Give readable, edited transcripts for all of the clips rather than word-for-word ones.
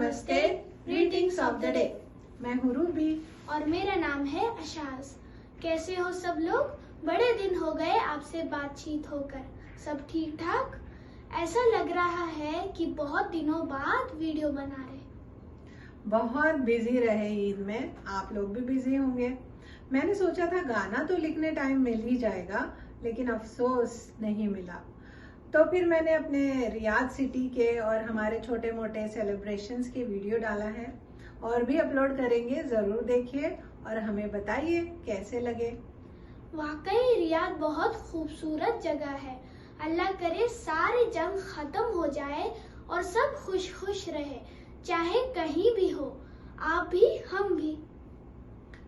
नमस्ते, greetings of the day. मैं हूँ रूबी और मेरा नाम है अशाज। कैसे हो सब लोग? बड़े दिन हो गए आपसे बातचीत होकर। सब ठीक ठाक? ऐसा लग रहा है कि बहुत दिनों बाद वीडियो बना रहे। बहुत बिजी रहे ईद में, आप लोग भी बिजी होंगे। मैंने सोचा था गाना तो लिखने टाइम मिल ही जाएगा, लेकिन अफसोस नहीं मिला। तो फिर मैंने अपने रियाद सिटी के और हमारे छोटे मोटे सेलिब्रेशंस के वीडियो डाला है और भी अपलोड करेंगे, जरूर देखिए और हमें बताइए कैसे लगे। वाकई रियाद बहुत खूबसूरत जगह है। अल्लाह करे सारी जंग खत्म हो जाए और सब खुश खुश रहे, चाहे कहीं भी हो, आप भी हम भी।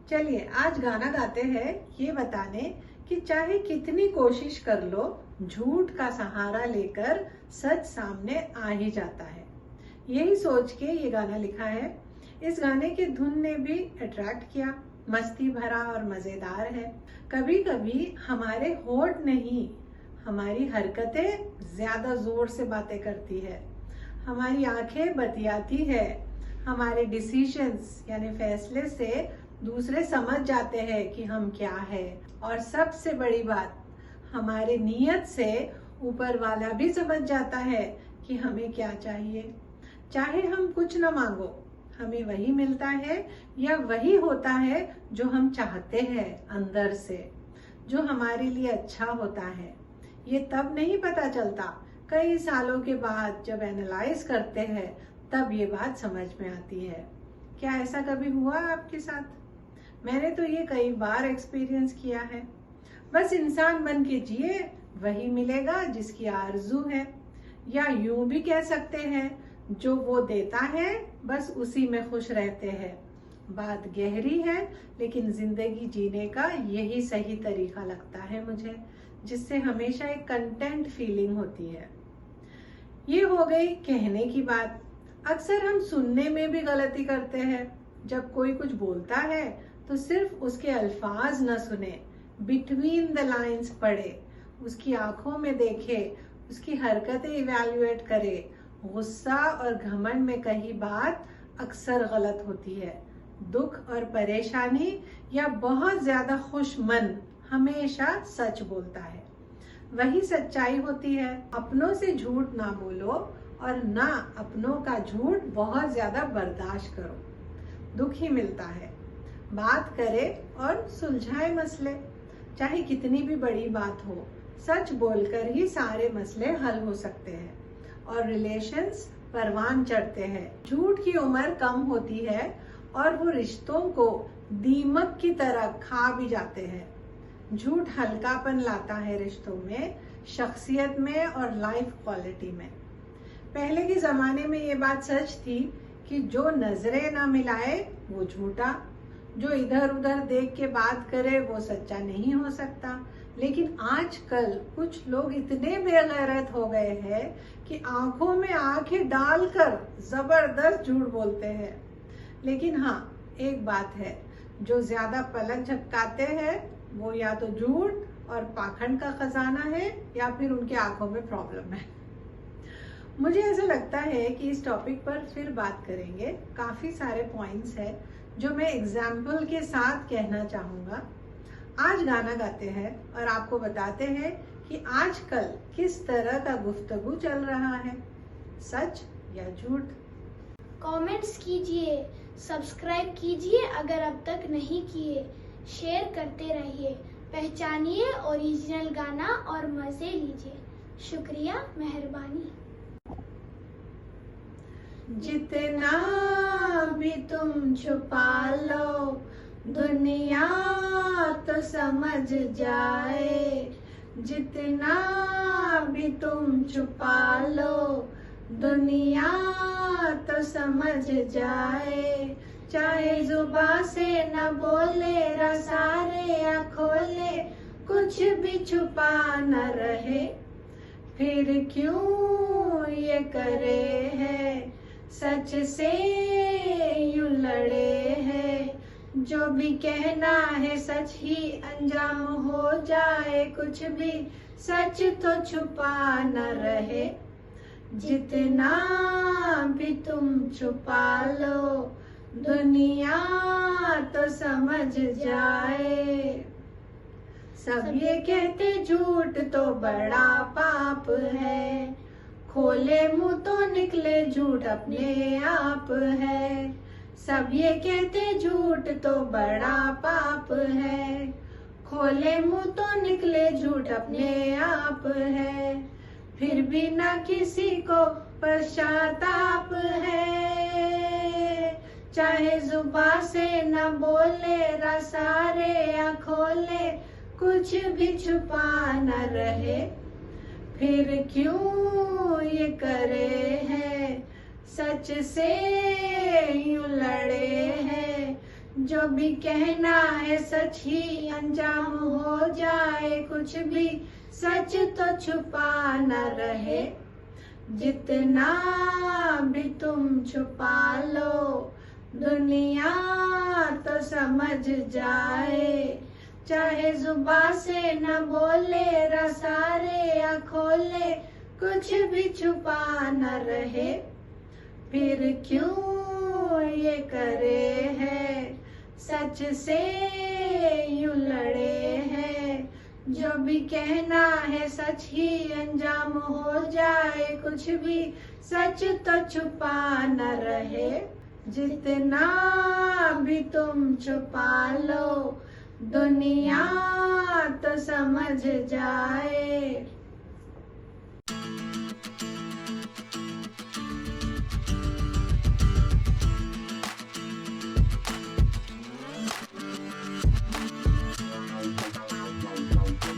चलिए आज गाना गाते हैं ये बताने कि चाहे कितनी कोशिश कर लो, झूठ का सहारा लेकर सच सामने आ ही जाता है। यही सोच के ये गाना लिखा है। इस गाने के धुन ने भी अट्रैक्ट किया, मस्ती भरा और मजेदार है। कभी कभी हमारे होठ नहीं, हमारी हरकतें ज्यादा जोर से बातें करती है, हमारी आंखें बतियाती है, हमारे डिसीजंस यानी फैसले से दूसरे समझ जाते हैं कि हम क्या है, और सबसे बड़ी बात हमारे नियत से ऊपर वाला भी समझ जाता है कि हमें क्या चाहिए। चाहे हम कुछ न मांगो, हमें वही मिलता है या वही होता है जो हम चाहते हैं अंदर से, जो हमारे लिए अच्छा होता है। ये तब नहीं पता चलता, कई सालों के बाद जब एनालाइज करते हैं तब ये बात समझ में आती है। क्या ऐसा कभी हुआ आपके साथ? मैंने तो ये कई बार एक्सपीरियंस किया है। बस इंसान बन के जिए, वही मिलेगा जिसकी आरजू है, या यूं भी कह सकते हैं जो वो देता है बस उसी में खुश रहते हैं। बात गहरी है, लेकिन जिंदगी जीने का यही सही तरीका लगता है मुझे, जिससे हमेशा एक कंटेंट फीलिंग होती है। ये हो गई कहने की बात। अक्सर हम सुनने में भी गलती करते हैं। जब कोई कुछ बोलता है तो सिर्फ उसके अल्फाज न सुने, बिटवीन द लाइंस पढ़े, उसकी आंखों में देखे, उसकी हरकतें इवैल्यूएट करे। गुस्सा और घमंड में कही बात अक्सर गलत होती है। दुख और परेशानी या बहुत ज्यादा खुश मन हमेशा सच बोलता है, वही सच्चाई होती है। अपनों से झूठ ना बोलो और ना अपनों का झूठ बहुत ज्यादा बर्दाश्त करो, दुख ही मिलता है। बात करे और सुलझाए मसले, चाहे कितनी भी बड़ी बात हो, सच बोलकर ही सारे मसले हल हो सकते हैं और रिलेशंस परवान चढ़ते हैं। झूठ की उम्र कम होती है और वो रिश्तों को दीमक की तरह खा भी जाते हैं। झूठ हल्कापन लाता है रिश्तों में, शख्सियत में और लाइफ क्वालिटी में। पहले के जमाने में ये बात सच थी कि जो नजरें ना मिलाए वो झूठा, जो इधर उधर देख के बात करे वो सच्चा नहीं हो सकता। लेकिन आजकल कुछ लोग इतने बेगैरत हो गए हैं कि आंखों में आंखें डालकर जबरदस्त झूठ बोलते हैं। लेकिन हाँ, एक बात है, जो ज्यादा पलक झपकाते हैं वो या तो झूठ और पाखंड का खजाना है या फिर उनके आंखों में प्रॉब्लम है। मुझे ऐसा लगता है कि इस टॉपिक पर फिर बात करेंगे। काफी सारे पॉइंट्स हैं जो मैं एग्जाम्पल के साथ कहना चाहूंगा। आज गाना गाते हैं और आपको बताते हैं कि आजकल किस तरह का गुफ्तगू चल रहा है, सच या झूठ। कमेंट्स कीजिए, सब्सक्राइब कीजिए अगर अब तक नहीं किए, शेयर करते रहिए, पहचानिए ओरिजिनल गाना और मजे लीजिए। शुक्रिया, मेहरबानी। जितना भी तुम छुपा लो, दुनिया तो समझ जाए। जितना भी तुम छुपा लो, दुनिया तो समझ जाए। चाहे जुबां से न बोले, सारे या खोले, कुछ भी छुपा न रहे, फिर क्यों ये करे है, सच से यूं लड़े हैं। जो भी कहना है सच ही अंजाम हो जाए, कुछ भी सच तो छुपा न रहे, जितना भी तुम छुपा लो दुनिया तो समझ जाए। सब ये कहते झूठ तो बड़ा पाप है, खोले मुंह तो निकले झूठ अपने आप है। सब ये कहते झूठ तो बड़ा पाप है, खोले मुंह तो निकले झूठ अपने आप है। फिर भी ना किसी को पश्चाताप है, चाहे जुबान से न बोले रसारे या खोले, कुछ भी छुपा न रहे। फिर क्यों ये करे हैं, सच से यूं लड़े हैं। जो भी कहना है सच ही अंजाम हो जाए, कुछ भी सच तो छुपा न रहे। जितना भी तुम छुपा लो दुनिया तो समझ जाए। चाहे जुबान से न बोले रसारे या खोले, कुछ भी छुपा न रहे। फिर क्यों ये करे हैं, सच से यूं लड़े हैं। जो भी कहना है सच ही अंजाम हो जाए, कुछ भी सच तो छुपा न रहे। जितना भी तुम छुपा लो दुनिया तो समझ जाए।